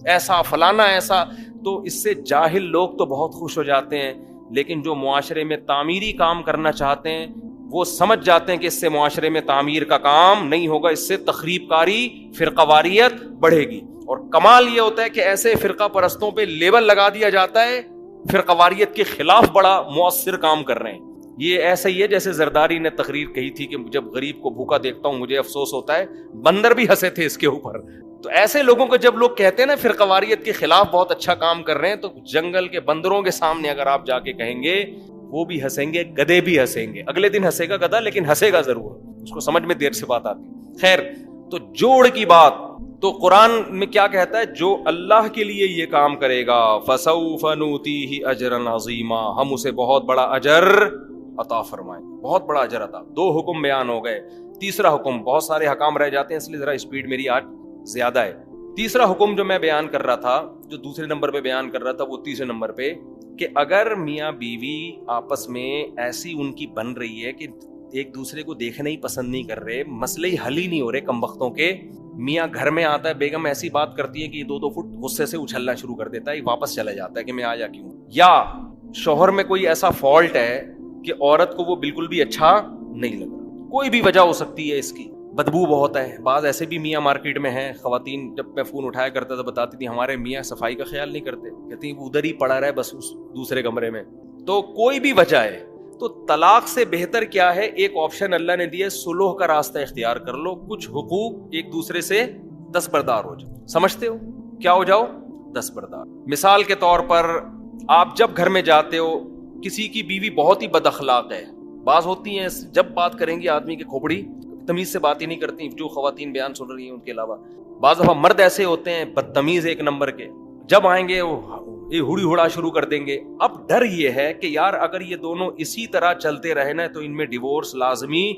ایسا فلانا ایسا, تو اس سے جاہل لوگ تو بہت خوش ہو جاتے ہیں, لیکن جو معاشرے میں تعمیری کام کرنا چاہتے ہیں وہ سمجھ جاتے ہیں کہ اس سے معاشرے میں تعمیر کا کام نہیں ہوگا, اس سے تخریب کاری, فرقہ واریت بڑھے گی. اور کمال یہ ہوتا ہے کہ ایسے فرقہ پرستوں پہ لیبل لگا دیا جاتا ہے فرقہ واریت کے خلاف بڑا مؤثر کام کر رہے ہیں. یہ ایسا ہی ہے جیسے زرداری نے تقریر کہی تھی کہ جب غریب کو بھوکا دیکھتا ہوں مجھے افسوس ہوتا ہے, بندر بھی ہنسے تھے اس کے اوپر. تو ایسے لوگوں کو جب لوگ کہتے ہیں نا فرقواریت کے خلاف بہت اچھا کام کر رہے ہیں، تو جنگل کے بندروں کے سامنے اگر آپ جا کے کہیں گے وہ بھی ہنسیں گے، گدھے بھی ہنسیں گے. اگلے دن ہنسے گا گدھا، لیکن ہنسے گا ضرور، اس کو سمجھ میں دیر سے بات آتی. خیر، تو جوڑ کی بات تو قرآن میں کیا کہتا ہے؟ جو اللہ کے لیے یہ کام کرے گا فَسَوْفَ نُؤْتِيهِ أَجْرًا عَظِيمًا، ہم اسے بہت بڑا اجر عطا فرمائیں، بہت بڑا اجر عطا. 2 حکم بیان ہو گئے. تیسرا حکم، بہت سارے حکام رہ جاتے ہیں اس لیے ذرا اسپیڈ میری آج زیادہ ہے. تیسرا حکم جو میں بیان کر رہا تھا، جو دوسرے نمبر پہ بیان کر رہا تھا، وہ تیسرے نمبر پہ، کہ اگر میاں بیوی آپس میں ایسی ان کی بن رہی ہے کہ ایک دوسرے کو دیکھنا ہی پسند نہیں کر رہے، مسئلے ہی حل ہی نہیں ہو رہے کم وقتوں کے، میاں گھر میں آتا ہے، بیگم ایسی بات کرتی ہے کہ 2 فٹ غصے سے اچھلنا شروع کر دیتا ہے، واپس چلا جاتا ہے کہ میں آیا کیوں. یا شوہر میں کوئی ایسا فالٹ ہے کہ عورت کو وہ بالکل بھی اچھا نہیں لگ رہا، کوئی بھی وجہ ہو سکتی ہے اس کی، بدبو بہت ہے. بعض ایسے بھی میاں مارکیٹ میں ہیں، خواتین جب میں فون اٹھایا کرتا تھا بتاتی تھی ہمارے میاں صفائی کا خیال نہیں کرتے، کہتی ہیں وہ ادھر ہی پڑا رہا ہے بس اس دوسرے کمرے میں. تو کوئی بھی وجہ ہے تو طلاق سے بہتر کیا ہے؟ ایک آپشن اللہ نے دیا ہے، صلح کا راستہ اختیار کر لو، کچھ حقوق ایک دوسرے سے دستبردار ہو جاؤ. سمجھتے ہو کیا ہو جاؤ؟ دستبردار. مثال کے طور پر آپ جب گھر میں جاتے ہو، کسی کی بیوی بہت ہی بد اخلاق ہے، بعض ہوتی ہیں جب بات کریں گے آدمی کی کھوپڑی تمیز سے بات ہی نہیں کرتی، جو خواتین بیان سن رہی ہیں ان کے علاوہ. بعض دفعہ مرد ایسے ہوتے ہیں بدتمیز ایک نمبر کے، جب آئیں گے یہ ہڑی ہڑا شروع کر دیں گے. اب ڈر یہ ہے کہ یار اگر یہ دونوں اسی طرح چلتے رہے نا تو ان میں ڈیورس لازمی،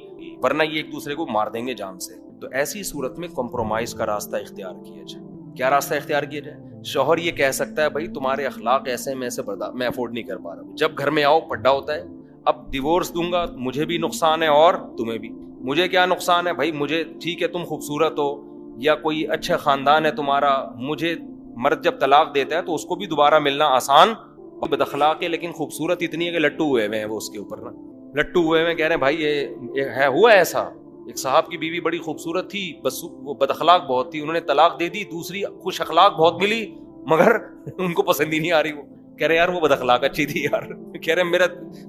ورنہ یہ ایک دوسرے کو مار دیں گے جان سے. تو ایسی صورت میں کمپرومائز کا راستہ اختیار کیا جائے. کیا راستہ اختیار کیا جائے؟ شوہر یہ کہہ سکتا ہے بھائی تمہارے اخلاق ایسے میں میں افورڈ نہیں کر پا رہا ہوں، جب گھر میں آؤ پڈا ہوتا ہے، اب ڈیورس دوں گا مجھے بھی نقصان ہے اور تمہیں بھی. مجھے کیا نقصان ہے بھائی؟ مجھے ٹھیک ہے تم خوبصورت ہو یا کوئی اچھا خاندان ہے تمہارا، مجھے مرد جب طلاق دیتا ہے تو اس کو بھی دوبارہ ملنا آسان، بد اخلاق ہے لیکن خوبصورت اتنی ہے کہ لٹو ہوئے ہیں وہ اس کے اوپر نا، لٹو ہوئے ہیں، کہہ رہے ہیں بھائی یہ ہے، ہوا ایسا. ایک صاحب کی بیوی بڑی خوبصورت تھی، بس وہ بد اخلاق بہت تھی، انہوں نے طلاق دے دی، دوسری خوش اخلاق بہت ملی مگر ان کو پسند ہی نہیں آ رہی. وہ کہہ رہے یار وہ بد اخلاق اچھی تھی یار، کہہ رہے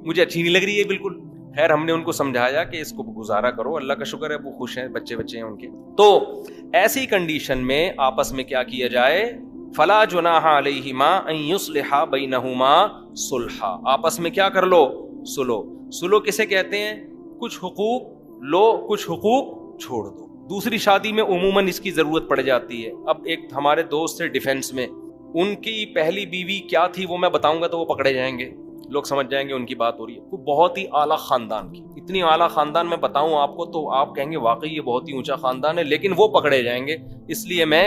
مجھے اچھی نہیں لگ رہی ہے بالکل. خیر ہم نے ان کو سمجھایا کہ اس کو گزارا کرو، اللہ کا شکر ہے وہ خوش ہیں، بچے ہیں ان کے. تو ایسی کنڈیشن میں آپس میں کیا کیا جائے؟ فلا جناح علیہما ان یصلحا بینہما صلحا، آپس میں کیا کر لو؟ سلو. سلو کسے کہتے ہیں؟ کچھ حقوق لو کچھ حقوق چھوڑ دو. دوسری شادی میں عموماً اس کی ضرورت پڑ جاتی ہے. اب ایک ہمارے دوست تھے ڈیفینس میں، ان کی پہلی بیوی کیا تھی وہ میں بتاؤں گا تو وہ پکڑے جائیں گے، لوگ سمجھ جائیں گے ان کی بات ہو رہی ہے. وہ بہت ہی اعلیٰ خاندان کی، اتنی اعلیٰ خاندان میں بتاؤں آپ کو تو آپ کہیں گے واقعی یہ بہت ہی اونچا خاندان ہے، لیکن وہ پکڑے جائیں گے اس لیے میں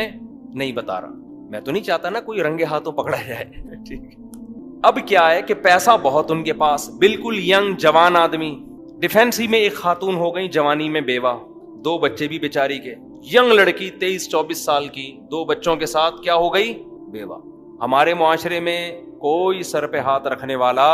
نہیں بتا رہا. میں تو نہیں چاہتا نا کوئی رنگے ہاتھوں پکڑا جائے. ٹھیک. اب کیا ہے کہ پیسہ بہت ان کے پاس، بالکل ینگ جوان آدمی. ڈیفینس ہی میں ایک خاتون ہو گئی جوانی میں بیوہ، 2 بچے بھی بیچاری کے. ینگ لڑکی 23-24 سال کی 2 بچوں کے ساتھ کیا ہو گئی؟ بیوہ. ہمارے معاشرے میں کوئی سر پہ ہاتھ رکھنے والا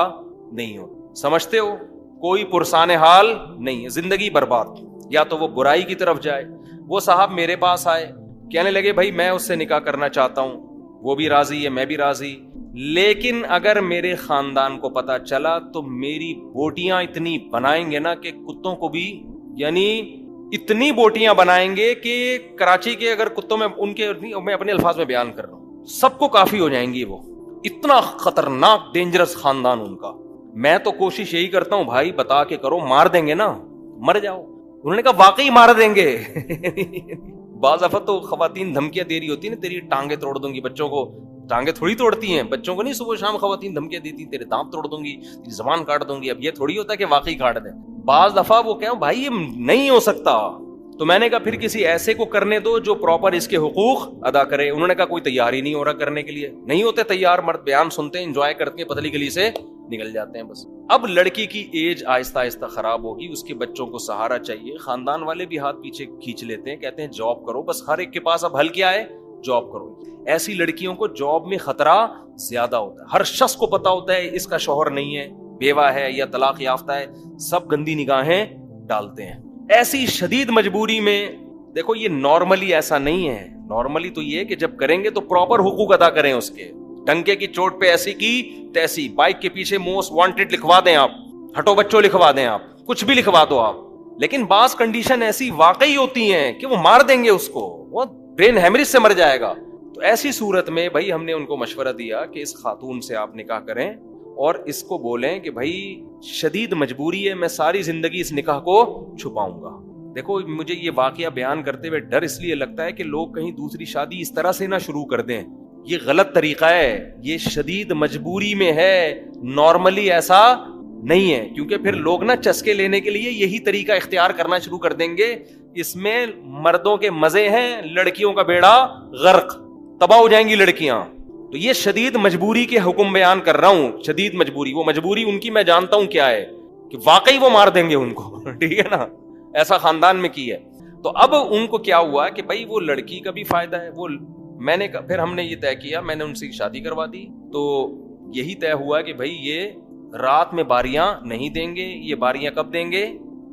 نہیں ہو، سمجھتے ہو؟ کوئی پرسان حال نہیں ہے، زندگی برباد. یا تو وہ برائی کی طرف جائے. وہ صاحب میرے پاس آئے، کہنے لگے بھائی میں اس سے نکاح کرنا چاہتا ہوں، وہ بھی راضی ہے میں بھی راضی، لیکن اگر میرے خاندان کو پتا چلا تو میری بوٹیاں اتنی بنائیں گے نا کہ کتوں کو بھی، یعنی اتنی بوٹیاں بنائیں گے کہ کراچی کے اگر کتوں میں ان کے، میں اپنے الفاظ میں بیان کر رہا ہوں، سب کو کافی ہو جائیں گی. وہ اتنا خطرناک ڈینجرس خاندان ان کا. میں تو کوشش یہی کرتا ہوں بھائی بتا کے کرو، مار دیں گے نا مر جاؤ. انہوں نے کہا واقعی مار دیں گے. بعض دفعہ تو خواتین دھمکیاں دے رہی ہوتی ہیں نا، تیری ٹانگیں توڑ دوں گی. بچوں کو ٹانگیں تھوڑی توڑتی ہیں، بچوں کو نہیں صبح شام خواتین دھمکیاں دیتی تیرے دانت توڑ دوں گی، تیری زبان کاٹ دوں گی. اب یہ تھوڑی ہوتا ہے کہ واقعی کاٹ دیں. بعض دفعہ وہ کہیں بھائی یہ نہیں ہو سکتا، تو میں نے کہا پھر کسی ایسے کو کرنے دو جو پراپر اس کے حقوق ادا کرے. انہوں نے کہا کوئی تیار ہی نہیں ہو رہا کرنے کے لیے. نہیں ہوتے تیار مرد، بیان سنتے ہیں انجوائے کرتے ہیں، پتلی گلی سے نکل جاتے ہیں بس. اب لڑکی کی ایج آہستہ آہستہ خراب ہوگی، اس کے بچوں کو سہارا چاہیے. خاندان والے بھی ہاتھ پیچھے کھینچ لیتے ہیں، کہتے ہیں جاب کرو. بس ہر ایک کے پاس اب حل کیا ہے؟ جاب کرو. ایسی لڑکیوں کو جاب میں خطرہ زیادہ ہوتا ہے. ہر شخص کو پتا ہوتا ہے اس کا شوہر نہیں ہے، بیوہ ہے یا طلاق یافتہ ہے، سب گندی نگاہیں ڈالتے ہیں. ایسی شدید مجبوری میں دیکھو یہ نارملی ایسا نہیں ہے. نارملی تو یہ ہے کہ جب کریں گے تو پراپر حقوق ادا کریں اس کے. ڈنکے کی چوٹ پہ ایسی کی تیسی، بائک کے پیچھے موسٹ وانٹڈ لکھوا دیں آپ، ہٹو بچوں لکھوا دیں آپ، کچھ بھی لکھوا دو آپ. لیکن بعض کنڈیشن ایسی واقعی ہوتی ہیں کہ وہ مار دیں گے اس کو. وہ برین ہیمریج سے مر جائے گا. تو ایسی صورت میں بھائی ہم نے ان کو مشورہ دیا کہ اس خاتون سے آپ نکاح کریں اور اس کو بولیں کہ بھائی شدید مجبوری ہے, میں ساری زندگی اس نکاح کو چھپاؤں گا. دیکھو مجھے یہ واقعہ بیان کرتے ہوئے ڈر اس لیے لگتا ہے کہ لوگ کہیں دوسری شادی اس طرح سے نہ شروع کر دیں. یہ غلط طریقہ ہے, یہ شدید مجبوری میں ہے, نارملی ایسا نہیں ہے. کیونکہ پھر لوگ نا چسکے لینے کے لیے یہی طریقہ اختیار کرنا شروع کر دیں گے. اس میں مردوں کے مزے ہیں, لڑکیوں کا بیڑا غرق, تباہ ہو جائیں گی لڑکیاں. تو یہ شدید مجبوری کے حکم بیان کر رہا ہوں. شدید مجبوری, وہ مجبوری ان کی میں جانتا ہوں کیا ہے, کہ واقعی وہ مار دیں گے ان کو. ٹھیک ہے نا, ایسا خاندان میں کی ہے. تو اب ان کو کیا ہوا کہ بھائی وہ لڑکی کا بھی فائدہ ہے. وہ میں نے پھر ہم نے یہ طے کیا, میں نے ان سے شادی کروا دی. تو یہی طے ہوا کہ بھائی یہ رات میں باریاں نہیں دیں گے. یہ باریاں کب دیں گے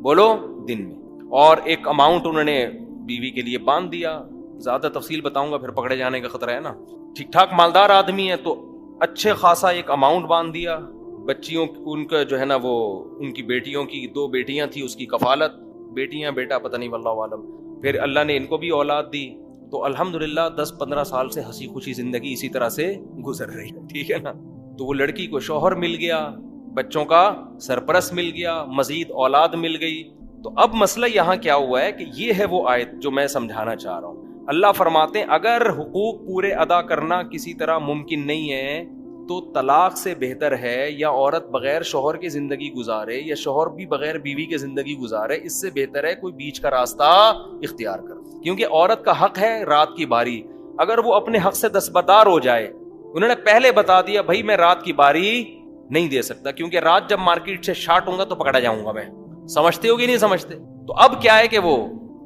بولو؟ دن میں. اور ایک اماؤنٹ انہوں نے بیوی کے لیے باندھ دیا. زیادہ تفصیل بتاؤں گا پھر پکڑے جانے کا خطرہ ہے نا. ٹھیک ٹھاک مالدار آدمی ہے تو اچھے خاصا ایک اماؤنٹ باندھ دیا. بچیوں ان کا جو ہے نا وہ ان کی بیٹیوں کی 2 بیٹیاں تھی, اس کی کفالت, بیٹیاں بیٹا پتہ نہیں واللہ عالم. پھر اللہ نے ان کو بھی اولاد دی. تو الحمدللہ 10-15 سال سے ہنسی خوشی زندگی اسی طرح سے گزر رہی ہے. ٹھیک ہے نا. تو وہ لڑکی کو شوہر مل گیا, بچوں کا سرپرست مل گیا, مزید اولاد مل گئی. تو اب مسئلہ یہاں کیا ہوا ہے کہ یہ ہے وہ آیت جو میں سمجھانا چاہ رہا ہوں. اللہ فرماتے ہیں اگر حقوق پورے ادا کرنا کسی طرح ممکن نہیں ہے تو طلاق سے بہتر ہے, یا عورت بغیر شوہر کی زندگی گزارے یا شوہر بھی بغیر بیوی کی زندگی گزارے, اس سے بہتر ہے کوئی بیچ کا راستہ اختیار کر. کیونکہ عورت کا حق ہے رات کی باری. اگر وہ اپنے حق سے دستبردار ہو جائے, انہوں نے پہلے بتا دیا بھائی میں رات کی باری نہیں دے سکتا, کیونکہ رات جب مارکیٹ سے شارٹ ہوں گا تو پکڑا جاؤں گا میں. سمجھتے ہو کہ نہیں سمجھتے؟ تو اب کیا ہے کہ وہ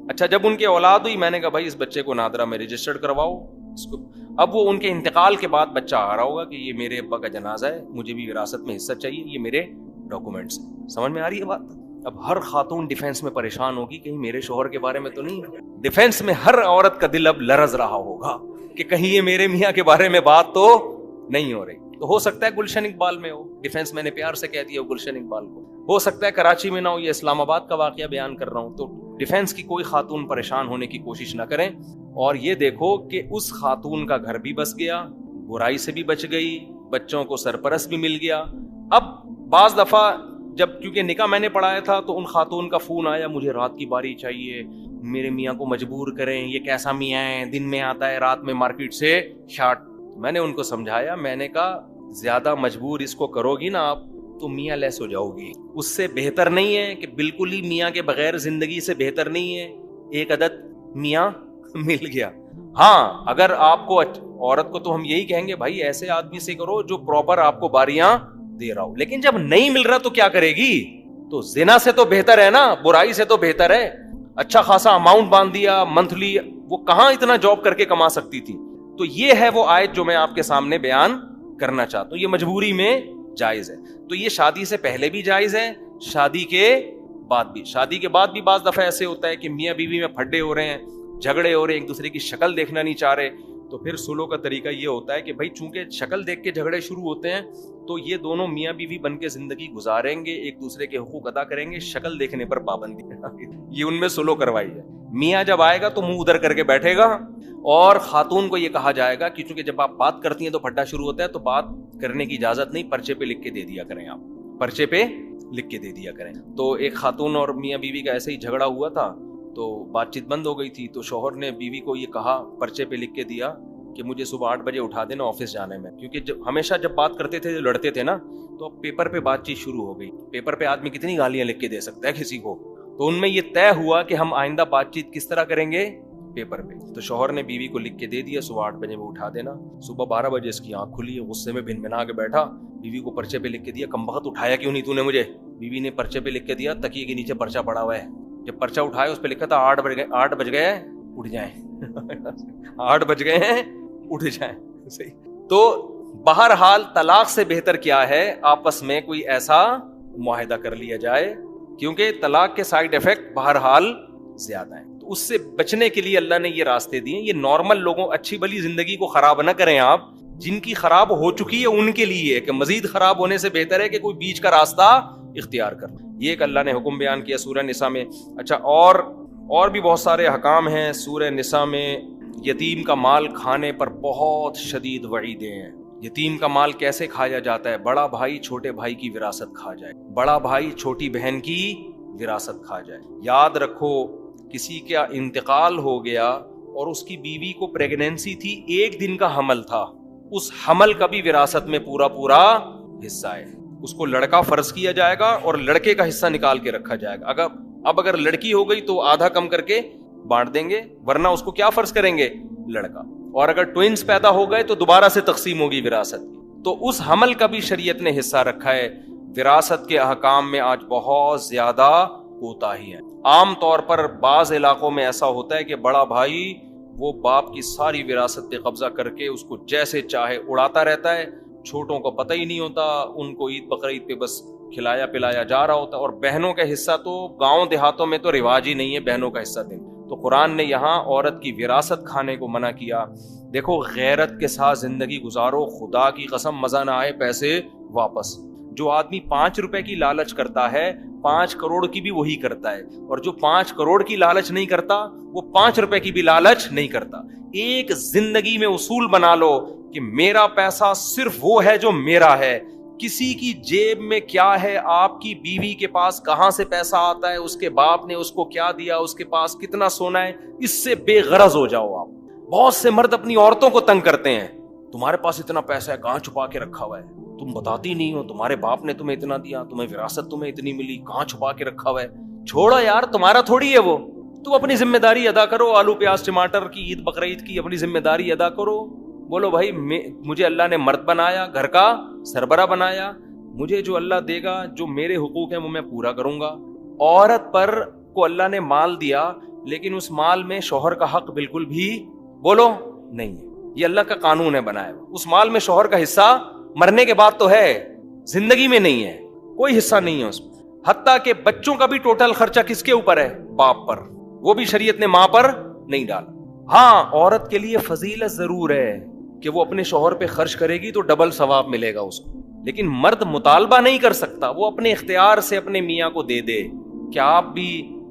اچھا جب ان کے اولاد ہوئی, میں نے کہا بھائی اس بچے کو نادرہ میں رجسٹرڈ کرواؤ اس کو. اب وہ ان کے انتقال کے بعد بچہ آ رہا ہوگا کہ یہ میرے ابا کا جنازہ ہے, مجھے بھی وراثت میں حصہ چاہیے, یہ میرے ڈاکومنٹس. سمجھ میں آ رہی ہے بات؟ اب ہر خاتون ڈیفینس میں پریشان ہوگی کہیں میرے شوہر کے بارے میں تو نہیں. ڈیفینس میں ہر عورت کا دل اب لرز رہا ہوگا کہ کہیں یہ میرے میاں کے بارے میں بات تو نہیں ہو رہی. تو ہو سکتا ہے گلشن اقبال میں ہو ڈیفینس, میں نے پیار سے کہہ دیا گلشن اقبال کو. ہو سکتا ہے کراچی میں نہ ہو, یہ اسلام آباد کا واقعہ بیان کر رہا ہوں. تو ڈیفینس کی کوئی خاتون پریشان ہونے کی کوشش نہ کریں. اور یہ دیکھو کہ اس خاتون کا گھر بھی بس گیا, برائی سے بھی بچ گئی, بچوں کو سرپرست بھی مل گیا. اب بعض دفعہ جب کیونکہ نکاح میں نے پڑھایا تھا تو ان خاتون کا فون آیا مجھے رات کی باری چاہیے, میرے میاں کو مجبور کریں, یہ کیسا میاں ہے, دن میں آتا ہے رات میں مارکیٹ سے شارٹ. میں نے ان کو سمجھایا, میں نے کہا زیادہ مجبور اس کو کرو گی نا آپ تو میاں لیس ہو جاؤ گی. اس سے بہتر نہیں ہے کہ بالکل ہی میاں کے بغیر زندگی سے بہتر نہیں ہے ایک عدد میاں مل گیا. ہاں اگر آپ کو عورت کو تو ہم یہی کہیں گے بھائی ایسے آدمی سے کرو جو پراپر آپ کو باریاں دے رہا ہو. لیکن جب نہیں مل رہا تو کیا کرے گی؟ تو زنا سے تو بہتر ہے نا, برائی سے تو بہتر ہے. اچھا خاصا اماؤنٹ باندھ دیا منتھلی, وہ کہاں اتنا جاب کر کے کما سکتی تھی. تو یہ ہے وہ آیت جو میں آپ کے سامنے بیان کرنا چاہتا ہوں. یہ مجبوری میں جائز ہے. تو یہ شادی سے پہلے بھی جائز ہے, شادی کے بعد بھی. شادی کے بعد بھی بعض دفعہ ایسے ہوتا ہے کہ میاں بیوی میں پھڈے ہو رہے ہیں, جھگڑے ہو رہے ہیں, ایک دوسرے کی شکل دیکھنا نہیں چاہ رہے. تو پھر سلو کا طریقہ یہ ہوتا ہے کہ بھائی چونکہ شکل دیکھ کے جھگڑے شروع ہوتے ہیں تو یہ دونوں میاں بیوی بن کے زندگی گزاریں گے, ایک دوسرے کے حقوق ادا کریں گے, شکل دیکھنے پر پابندی یہ ان میں سلو کروائی ہے. میاں جب آئے گا تو منہ ادھر کر کے بیٹھے گا, اور خاتون کو یہ کہا جائے گا کہ چونکہ جب آپ بات کرتی ہیں تو پھڈا شروع ہوتا ہے, تو بات کرنے کی اجازت نہیں, پرچے پہ لکھ کے دے دیا کریں, آپ پرچے پہ لکھ کے دے دیا کریں. تو ایک خاتون اور میاں بیوی کا ایسے ہی جھگڑا ہوا تھا تو بات چیت بند ہو گئی تھی. تو شوہر نے بیوی کو یہ کہا, پرچے پہ لکھ کے دیا کہ مجھے صبح 8 بجے اٹھا دینا آفس جانے میں, کیونکہ ہمیشہ جب بات کرتے تھے لڑتے تھے نا, تو پیپر پہ بات چیت شروع ہو گئی. پیپر پہ آدمی کتنی گالیاں لکھ کے دے سکتا ہے کسی کو. تو ان میں یہ طے ہوا کہ ہم آئندہ بات چیت کس طرح کریں گے, پیپر پہ. تو شوہر نے بیوی کو لکھ کے دے دیا صبح 8 بجے وہ اٹھا دینا. صبح 12 بجے اس کی آنکھ کھلی ہے, غصے میں بھن بھنا کے بیٹھا, بیوی کو پرچے پہ لکھ کے دیا, کم بخت اٹھایا کیوں نہیں تو نے مجھے. بیوی نے پرچے پہ لکھ کے دیا, تکیے کے نیچے پرچہ پڑا ہوا ہے. جب پرچہ اٹھایا اس پہ لکھا تھا 8 بج گئے اٹھ جائیں 8 بج گئے ہیں اٹھ جائیں. صحیح. تو بہرحال طلاق سے بہتر کیا ہے, آپس میں کوئی ایسا معاہدہ کر لیا جائے, کیونکہ طلاق کے سائیڈ ایفیکٹ بہرحال زیادہ ہیں. تو اس سے بچنے کے لیے اللہ نے یہ راستے دیے. یہ نارمل لوگوں اچھی بلی زندگی کو خراب نہ کریں آپ, جن کی خراب ہو چکی ہے ان کے لیے کہ مزید خراب ہونے سے بہتر ہے کہ کوئی بیچ کا راستہ اختیار کر. یہ ایک اللہ نے حکم بیان کیا سورہ نساء میں. اچھا اور بھی بہت سارے احکام ہیں سورہ نساء میں. یتیم کا مال کھانے پر بہت شدید وعیدیں ہیں. یتیم کا مال کیسے کھایا جاتا ہے؟ بڑا بھائی چھوٹے بھائی کی وراثت کھا جائے، بڑا بھائی چھوٹی بہن کی وراثت کھا جائے. یاد رکھو کسی کا انتقال ہو گیا اور اس کی بیوی کو پریگنینسی تھی، 1 دن کا حمل تھا، اس حمل کا بھی وراثت میں پورا حصہ ہے. اس کو لڑکا فرض کیا جائے گا اور لڑکے کا حصہ نکال کے رکھا جائے گا. اگر لڑکی ہو گئی تو آدھا کم کر کے بانٹ دیں گے، ورنہ اس کو کیا فرض کریں گے؟ لڑکا. اور اگر ٹوئنز پیدا ہو گئے تو دوبارہ سے تقسیم ہوگی وراثت. تو اس حمل کا بھی شریعت نے حصہ رکھا ہے. وراثت کے احکام میں آج بہت زیادہ کوتاہی ہے. عام طور پر بعض علاقوں میں ایسا ہوتا ہے کہ بڑا بھائی وہ باپ کی ساری وراثت پہ قبضہ کر کے اس کو جیسے چاہے اڑاتا رہتا ہے، چھوٹوں کو پتہ ہی نہیں ہوتا، ان کو عید بقرعید پہ بس کھلایا پلایا جا رہا ہوتا. اور بہنوں کا حصہ تو گاؤں دیہاتوں میں تو رواج ہی نہیں ہے بہنوں کا حصہ دینا. تو قرآن نے یہاں عورت کی وراثت کھانے کو منع کیا. دیکھو غیرت کے ساتھ زندگی گزارو، خدا کی قسم مزہ نہ آئے پیسے واپس. جو آدمی 5 روپے کی لالچ کرتا ہے 5 کروڑ کی بھی وہی کرتا ہے، اور جو 5 کروڑ کی لالچ نہیں کرتا وہ 5 روپے کی بھی لالچ نہیں کرتا. ایک زندگی میں اصول بنا لو کہ میرا پیسہ صرف وہ ہے جو میرا ہے. کسی کی جیب میں کیا ہے، آپ کی بیوی کے پاس کہاں سے پیسہ آتا ہے، اس کے باپ نے اس کو کیا دیا، اس کے پاس کتنا سونا ہے، اس سے بے غرض ہو جاؤ آپ. بہت سے مرد اپنی عورتوں کو تنگ کرتے ہیں، تمہارے پاس اتنا پیسہ ہے کہاں چھپا کے رکھا ہوا ہے، تم بتاتی نہیں ہو، تمہارے باپ نے تمہیں اتنا دیا، تمہیں وراثت تمہیں اتنی ملی، کہاں چھپا کے رکھا ہوا ہے. چھوڑو یار، تمہارا تھوڑی ہے وہ. تم اپنی ذمہ داری ادا کرو، آلو پیاز ٹماٹر کی عید بقرعید کی اپنی ذمہ داری ادا کرو. بولو بھائی مجھے اللہ نے مرد بنایا، گھر کا سربراہ بنایا، مجھے جو اللہ دے گا، جو میرے حقوق ہیں وہ میں پورا کروں گا. عورت پر کو اللہ نے مال دیا، لیکن اس مال میں شوہر کا حق بالکل بھی بولو نہیں ہے. یہ اللہ کا قانون ہے بنایا. اس مال میں شوہر کا حصہ مرنے کے بعد تو ہے، زندگی میں نہیں ہے، کوئی حصہ نہیں ہے اس میں. حتیٰ کہ بچوں کا بھی ٹوٹل خرچہ کس کے اوپر ہے؟ باپ پر. وہ بھی شریعت نے ماں پر نہیں ڈالا. ہاں عورت کے لیے فضیلت ضرور ہے کہ وہ اپنے شوہر پہ خرچ کرے گی تو ڈبل ثواب ملے گا اس کو، لیکن مرد مطالبہ نہیں کر سکتا، وہ اپنے اختیار سے اپنے میاں کو دے دے کہ آپ بھی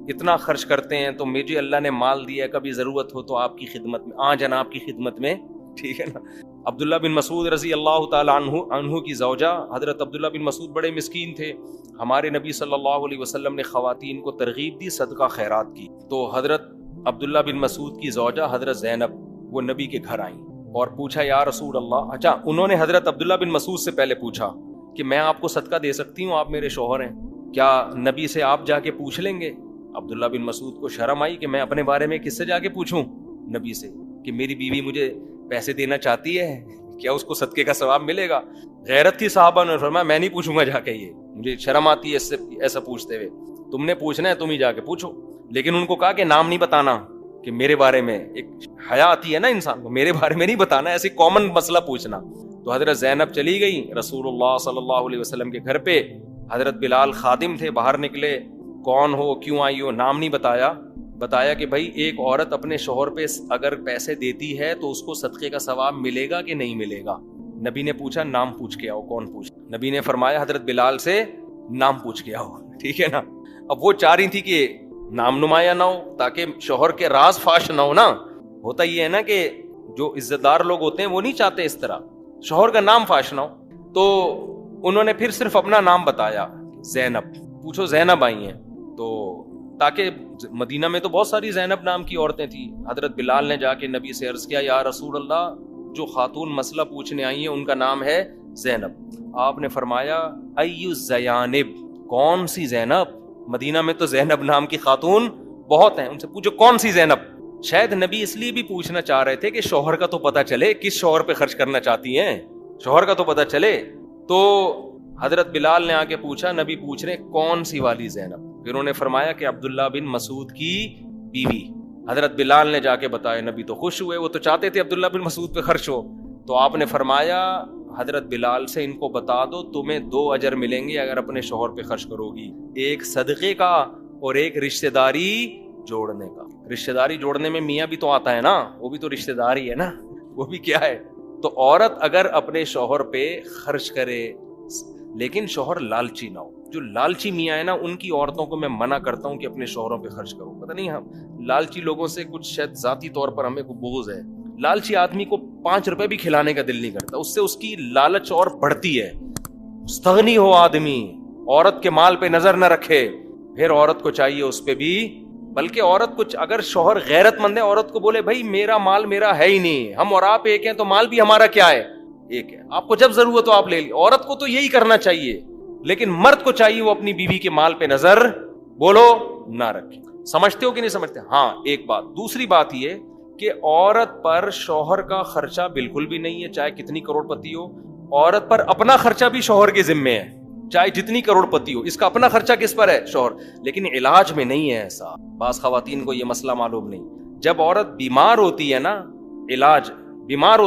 اتنا خرچ کرتے ہیں تو مجھے اللہ نے مال دیا، کبھی ضرورت ہو تو آپ کی خدمت میں جناب کی خدمت میں. ٹھیک ہے نا. عبداللہ بن مسعود رضی اللہ تعالیٰ عنہ کی زوجہ حضرت عبداللہ بن مسعود بڑے مسکین تھے. ہمارے نبی صلی اللہ علیہ وسلم نے خواتین کو ترغیب دی صدقہ خیرات کی. تو حضرت عبداللہ بن مسعود کی زوجہ حضرت زینب وہ نبی کے گھر آئیں اور پوچھا یا رسول اللہ. اچھا انہوں نے حضرت عبداللہ بن مسعود سے پہلے پوچھا کہ میں آپ کو صدقہ دے سکتی ہوں، آپ میرے شوہر ہیں، کیا نبی سے آپ جا کے پوچھ لیں گے؟ عبداللہ بن مسعود کو شرم آئی کہ میں اپنے بارے میں کس سے جا کے پوچھوں؟ نبی سے، کہ میری بیوی مجھے پیسے دینا چاہتی ہے، کیا اس کو صدقے کا ثواب ملے گا؟ غیرت کی صحابہ نے فرمایا میں نہیں پوچھوں گا جا کے، یہ مجھے شرم آتی ہے اس سے ایسا پوچھتے ہوئے، تم نے پوچھنا ہے تم ہی جا کے پوچھو. لیکن ان کو کہا کہ نام نہیں بتانا، کہ میرے بارے میں ایک حیا آتی ہے نا انسان کو، میرے بارے میں نہیں بتانا، ایسی کامن مسئلہ پوچھنا. تو حضرت زینب چلی گئی رسول اللہ صلی اللہ علیہ وسلم کے گھر پہ. حضرت بلال خادم تھے، باہر نکلے، کون ہو کیوں آئی ہو، نام نہیں بتایا کہ بھائی ایک عورت اپنے شوہر پہ اگر پیسے دیتی ہے تو اس کو صدقے کا ثواب ملے گا کہ نہیں ملے گا. نبی نے پوچھا نام پوچھ کے آؤ. کون پوچھ؟ نبی نے فرمایا حضرت بلال سے نام پوچھ کے آؤ. ٹھیک ہے نا. اب وہ چاہ رہی تھی کہ نام نمایاں نہ ہو تاکہ شوہر کے راز فاش نہ ہو نا. ہوتا یہ ہے نا کہ جو عزت دار لوگ ہوتے ہیں وہ نہیں چاہتے اس طرح شوہر کا نام فاش نہ ہو. تو انہوں نے پھر صرف اپنا نام بتایا، زینب. پوچھو زینب آئی ہیں، تو تاکہ مدینہ میں تو بہت ساری زینب نام کی عورتیں تھیں. حضرت بلال نے جا کے نبی سے عرض کیا یا رسول اللہ جو خاتون مسئلہ پوچھنے آئی ہیں ان کا نام ہے زینب. آپ نے فرمایا ایو زینب، کون سی زینب؟ مدینہ میں تو زینب نام کی خاتون بہت ہیں، ان سے پوچھو کون سی زینب. شاید نبی اس لیے بھی پوچھنا چاہ رہے تھے کہ شوہر کا تو پتہ چلے کس شوہر پہ خرچ کرنا چاہتی ہیں، شوہر کا تو پتہ چلے. تو حضرت بلال نے آ کے پوچھا، نبی پوچھ رہے کون سی والی زینب؟ پھر انہوں نے فرمایا کہ عبداللہ بن مسعود کی بیوی. حضرت بلال نے جا کے بتایا، نبی تو خوش ہوئے، وہ تو چاہتے تھے عبداللہ بن مسعود پہ خرچ ہو. تو آپ نے فرمایا حضرت بلال سے ان کو بتا دو تمہیں 2 اجر ملیں گے اگر اپنے شوہر پہ خرچ کرو گی، ایک صدقے کا اور ایک رشتہ داری جوڑنے کا. رشتہ داری جوڑنے میں میاں بھی تو آتا ہے نا، وہ بھی تو رشتہ داری ہے نا، وہ بھی کیا ہے. تو عورت اگر اپنے شوہر پہ خرچ کرے لیکن شوہر لالچی نہ ہو، جو لالچی میاں ہے نا ان کی عورتوں کو میں منع کرتا ہوں کہ اپنے شوہروں پہ خرچ کرو. پتہ نہیں ہم لالچی لوگوں سے کچھ شاید ذاتی طور پر ہمیں کوئی بغض ہے. لالچی آدمی کو 5 روپے بھی کھلانے کا دل نہیں کرتا, اس سے اس کی لالچ اور بڑھتی ہے. مستغنی ہو آدمی, عورت کے مال پہ نظر نہ رکھے, پھر عورت کو چاہیے اس پہ بھی, بلکہ عورت کو اگر شوہر غیرت مند ہے عورت کو بولے بھائی میرا مال میرا ہے ہی نہیں, ہم اور آپ ایک ہیں تو مال بھی ہمارا کیا ہے, ایک ہے, آپ کو جب ضرورت ہو آپ لے لی. عورت کو تو یہی کرنا چاہیے, لیکن مرد کو چاہیے وہ اپنی بیوی کے مال پہ نظر بولو نہ رکھے. سمجھتے ہو کہ نہیں سمجھتے؟ ہاں ایک بات. دوسری بات یہ کہ عورت پر شوہر کا خرچہ بالکل بھی نہیں ہے, چاہے کتنی کروڑ پتی ہو. عورت پر اپنا خرچہ بھی شوہر کے ذمے ہے, چاہے جتنی کروڑ پتی ہو, اس کا اپنا خرچہ کس پر ہے؟ شوہر. لیکن علاج میں نہیں ہے ایسا. بعض خواتین کو یہ مسئلہ معلوم نہیں. جب عورت بیمار ہوتی ہے نا, علاج بیمار